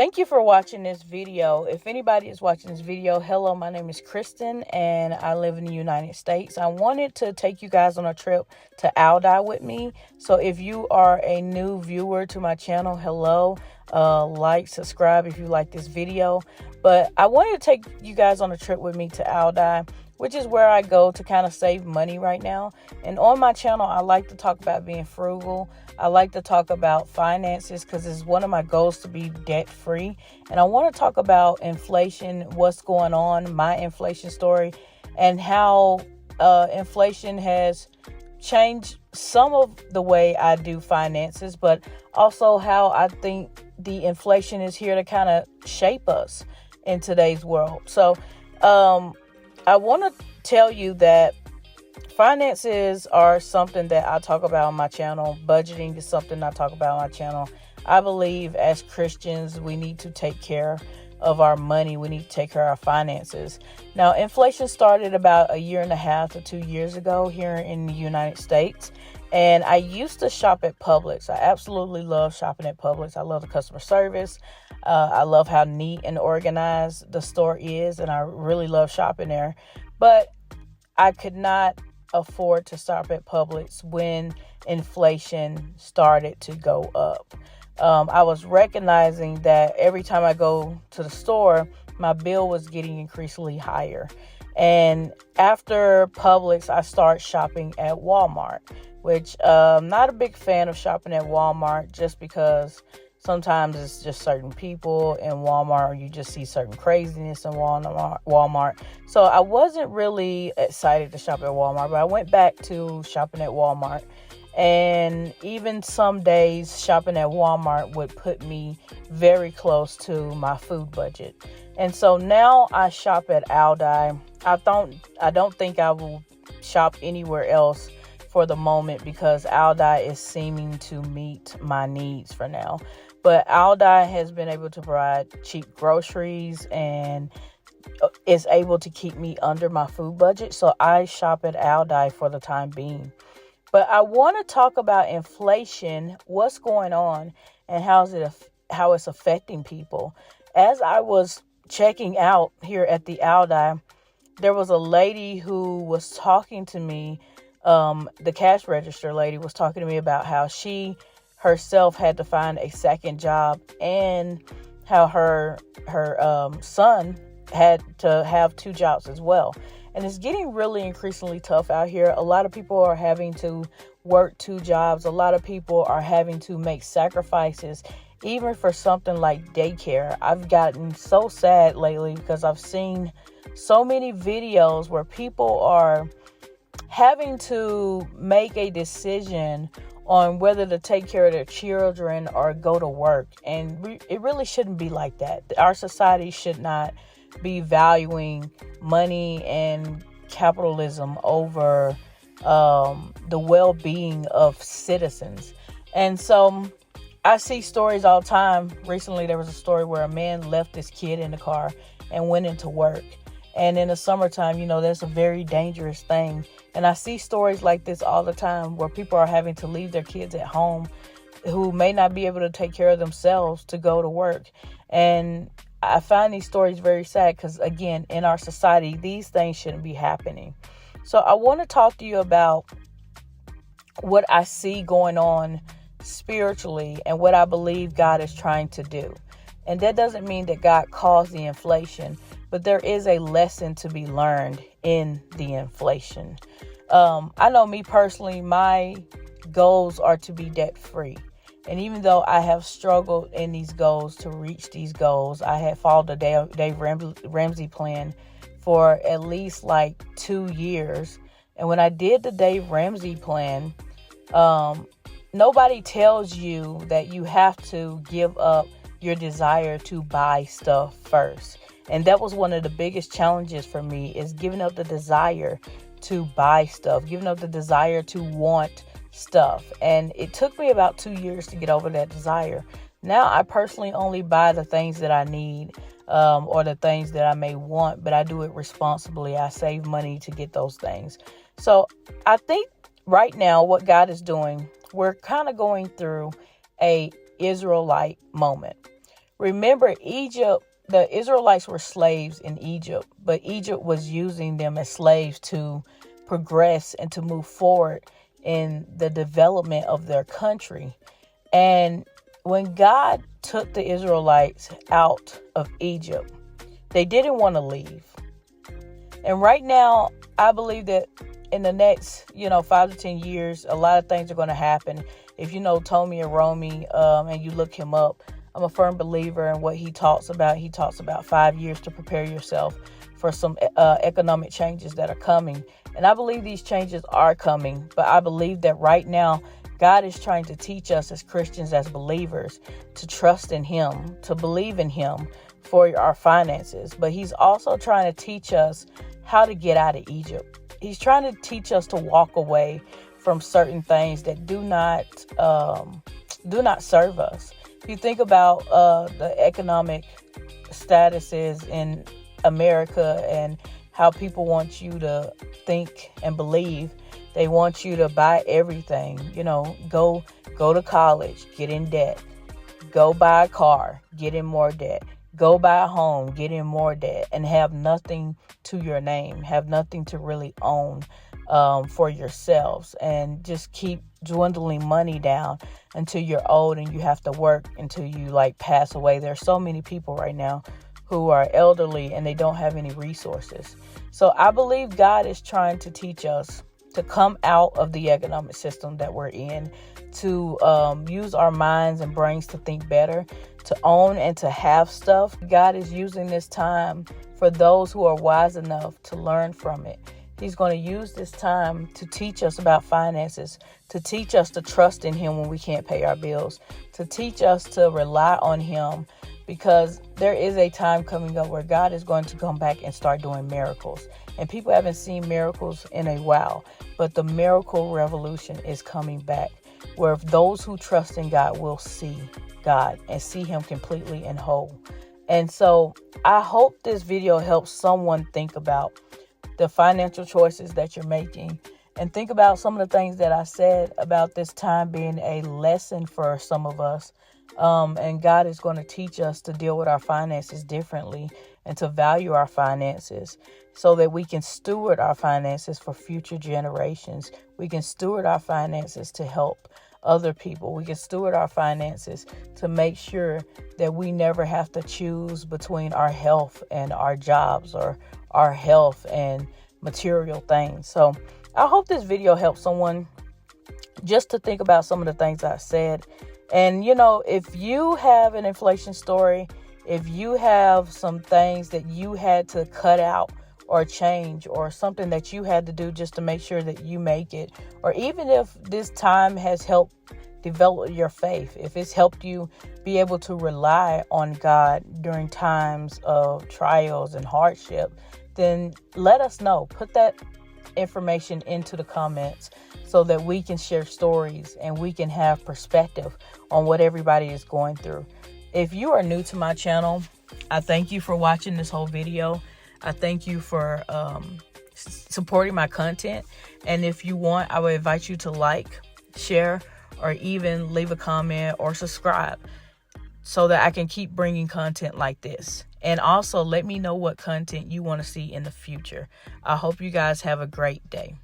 Thank you for watching this video. If anybody is watching this video, hello, my name is Kristen and I live in the United States. I wanted to take you guys on a trip to Aldi with me. So if you are a new viewer to my channel, hello, like, subscribe if you like this video. But I wanted to take you guys on a trip with me to Aldi, which is where I go to kind of save money right now. And on my channel, I like to talk about being frugal. I like to talk about finances because it's one of my goals to be debt free. And I want to talk about inflation, what's going on, my inflation story, and how inflation has changed some of the way I do finances, but also how I think the inflation is here to kind of shape us in today's world. So I want to tell you that finances are something that I talk about on my channel. Budgeting is something I talk about on my channel. I believe as Christians, we need to take care of our money. We need to take care of our finances. Now, inflation started about 1.5 to 2 years ago here in the United States. And I used to shop at Publix. I absolutely love shopping at Publix. I love the customer service. I love how neat and organized the store is. And I really love shopping there. But I could not afford to shop at Publix when inflation started to go up. I was recognizing that every time I go to the store, my bill was getting increasingly higher. And after Publix, I started shopping at Walmart, which I'm not a big fan of shopping at Walmart just because sometimes it's just certain people in Walmart, or you just see certain craziness in Walmart. So I wasn't really excited to shop at Walmart, but I went back to shopping at Walmart. And even some days shopping at Walmart would put me very close to my food budget. And so now I shop at Aldi. I don't think I will shop anywhere else for the moment because Aldi is seeming to meet my needs for now. But Aldi has been able to provide cheap groceries and is able to keep me under my food budget. So I shop at Aldi for the time being. But I want to talk about inflation, what's going on, and how it's affecting people. As I was checking out here at the Aldi, there was a lady who was talking to me. The cash register lady was talking to me about how she herself had to find a second job and how her son had to have 2 jobs as well. And it's getting really increasingly tough out here. A lot of people are having to work 2 jobs. A lot of people are having to make sacrifices, even for something like daycare. I've gotten so sad lately because I've seen so many videos where people are having to make a decision on whether to take care of their children or go to work. And it really shouldn't be like that. Our society should not be valuing money and capitalism over the well-being of citizens. And so I see stories all the time. Recently, there was a story where a man left his kid in the car and went into work. And in the summertime, that's a very dangerous thing. And I see stories like this all the time where people are having to leave their kids at home who may not be able to take care of themselves to go to work. And I find these stories very sad because, again, in our society, these things shouldn't be happening. So I want to talk to you about what I see going on spiritually and what I believe God is trying to do. And that doesn't mean that God caused the inflation, but there is a lesson to be learned in the inflation. I know me personally, my goals are to be debt free. And even though I have struggled in these goals to reach these goals, I had followed the Dave Ramsey plan for at least 2 years. And when I did the Dave Ramsey plan, nobody tells you that you have to give up your desire to buy stuff first. And that was one of the biggest challenges for me, is giving up the desire to buy stuff, giving up the desire to want stuff. And it took me about 2 years to get over that desire. Now I personally only buy the things that I need or the things that I may want, but I do it responsibly. I save money to get those things. So I think right now what God is doing, we're kind of going through a Israelite moment. Remember, the Israelites were slaves in Egypt, but Egypt was using them as slaves to progress and to move forward in the development of their country. And when God took the Israelites out of Egypt, they didn't want to leave. And right now, I believe that in the next, 5 to 10 years, a lot of things are going to happen. If you know Tommy and Romy, and you look him up, I'm a firm believer in what he talks about. He talks about 5 years to prepare yourself for some economic changes that are coming. And I believe these changes are coming. But I believe that right now, God is trying to teach us as Christians, as believers, to trust in Him, to believe in Him for our finances. But He's also trying to teach us how to get out of Egypt. He's trying to teach us to walk away from certain things that do not serve us. If you think about the economic statuses in America and how people want you to think and believe, they want you to buy everything. Go to college, get in debt. Go buy a car, get in more debt. Go buy a home, get in more debt, and have nothing to your name, have nothing to really own for yourselves, and just keep dwindling money down until you're old and you have to work until you pass away. There's so many people right now who are elderly and they don't have any resources. So I believe God is trying to teach us to come out of the economic system that we're in, to use our minds and brains to think better, to own and to have stuff. God is using this time for those who are wise enough to learn from it. He's going to use this time to teach us about finances, to teach us to trust in Him when we can't pay our bills, to teach us to rely on Him, because there is a time coming up where God is going to come back and start doing miracles. And people haven't seen miracles in a while, but the miracle revolution is coming back, where those who trust in God will see God and see Him completely and whole. And so I hope this video helps someone think about the financial choices that you're making, and think about some of the things that I said about this time being a lesson for some of us. And God is going to teach us to deal with our finances differently and to value our finances so that we can steward our finances for future generations. We can steward our finances to help other people. We can steward our finances to make sure that we never have to choose between our health and our jobs, or our health and material things. So I hope this video helps someone just to think about some of the things I said. And, if you have an inflation story, if you have some things that you had to cut out or change, or something that you had to do just to make sure that you make it, or even if this time has helped develop your faith, if it's helped you be able to rely on God during times of trials and hardship, then let us know. Put that information into the comments so that we can share stories and we can have perspective on what everybody is going through. If you are new to my channel, I thank you for watching this whole video. I thank you for supporting my content. And if you want, I would invite you to like, share, or even leave a comment or subscribe so that I can keep bringing content like this. And also let me know what content you want to see in the future. I hope you guys have a great day.